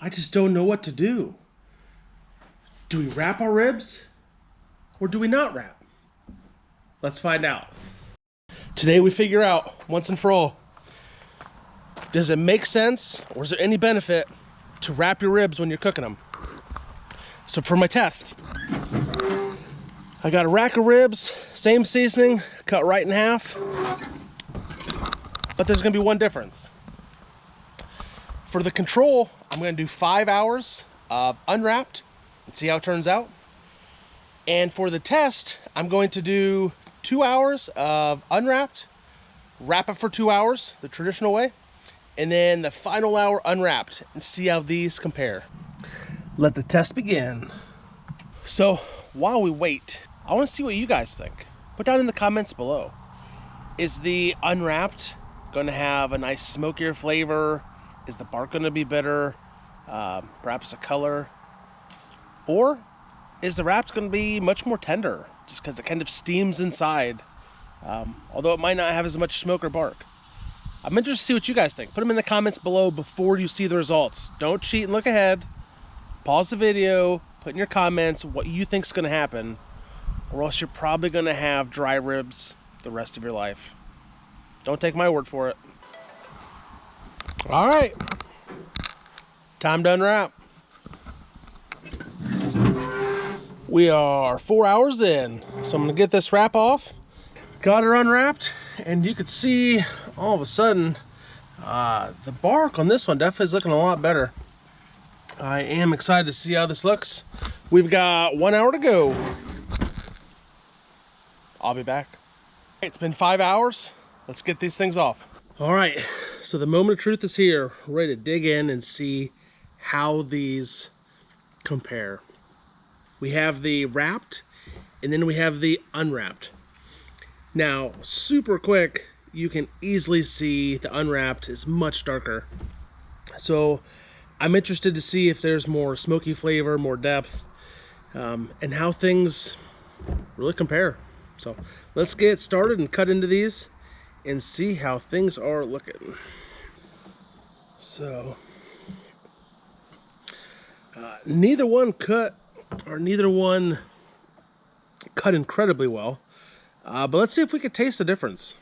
I just don't know what to do. Do we wrap our ribs or do we not wrap? Let's find out. Today we figure out once and for all, does it make sense or is there any benefit to wrap your ribs when you're cooking them? So for my test, I got a rack of ribs, same seasoning, cut right in half, but there's gonna be one difference. For the control, I'm gonna do 5 hours of unwrapped and see how it turns out. And for the test, I'm going to do 2 hours of unwrapped, wrap it for 2 hours, the traditional way, and then the final hour unwrapped and see how these compare. Let the test begin. So while we wait, I want to see what you guys think. Put down in the comments below. Is the unwrapped going to have a nice smokier flavor? Is the bark going to be better? Perhaps a color? Or is the wrapped going to be much more tender just because it kind of steams inside? Although it might not have as much smoke or bark. I'm interested to see what you guys think. Put them in the comments below before you see the results. Don't cheat and look ahead. Pause the video, put in your comments what you think is going to happen, or else you're probably going to have dry ribs the rest of your life. Don't take my word for it. All right, time to unwrap. We are 4 hours in, so I'm going to get this wrap off. Got her unwrapped, and you could see all of a sudden the bark on this one definitely is looking a lot better. I am excited to see how this looks. We've got 1 hour to go. I'll be back. It's been 5 hours. Let's get these things off. All right, so the moment of truth is here. We're ready to dig in and see how these compare. We have the wrapped, and then we have the unwrapped. Now, super quick, you can easily see the unwrapped is much darker. So I'm interested to see if there's more smoky flavor, more depth, and how things really compare. So let's get started and cut into these and see how things are looking. So neither one cut incredibly well, but let's see if we could taste the difference.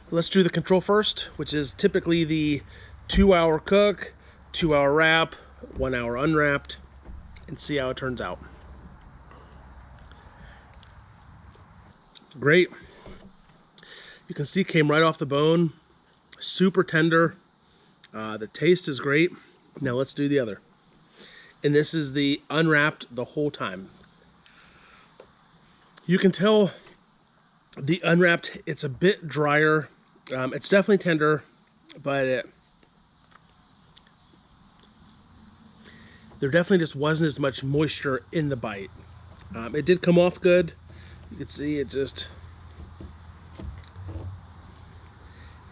Let's do the control first, which is typically the 2 hour cook, 2 hour wrap, 1 hour unwrapped, and see how it turns out. Great. You can see it came right off the bone, super tender. The taste is great. Now let's do the other. And this is the unwrapped the whole time. You can tell the unwrapped, it's a bit drier. It's definitely tender, but there definitely just wasn't as much moisture in the bite. It did come off good. You can see it just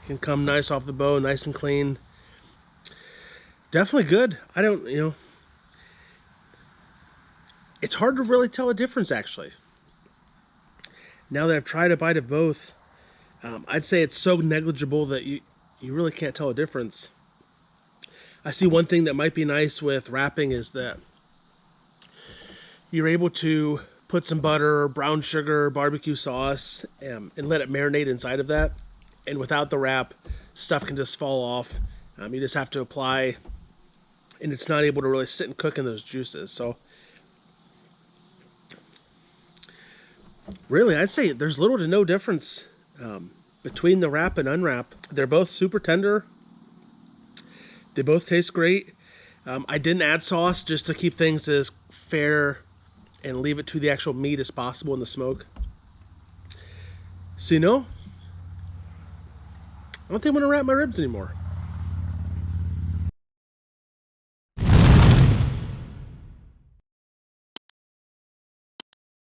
can come nice off the bone, nice and clean. Definitely good. I don't, it's hard to really tell a difference actually. Now that I've tried a bite of both, I'd say it's so negligible that you really can't tell a difference. I see one thing that might be nice with wrapping is that you're able to put some butter, brown sugar, barbecue sauce, and let it marinate inside of that. And without the wrap, stuff can just fall off. You just have to apply, and it's not able to really sit and cook in those juices. So really, I'd say there's little to no difference between the wrap and unwrap. They're both super tender. They both taste great. I didn't add sauce just to keep things as fair and leave it to the actual meat as possible in the smoke. So I don't think I'm gonna wrap my ribs anymore.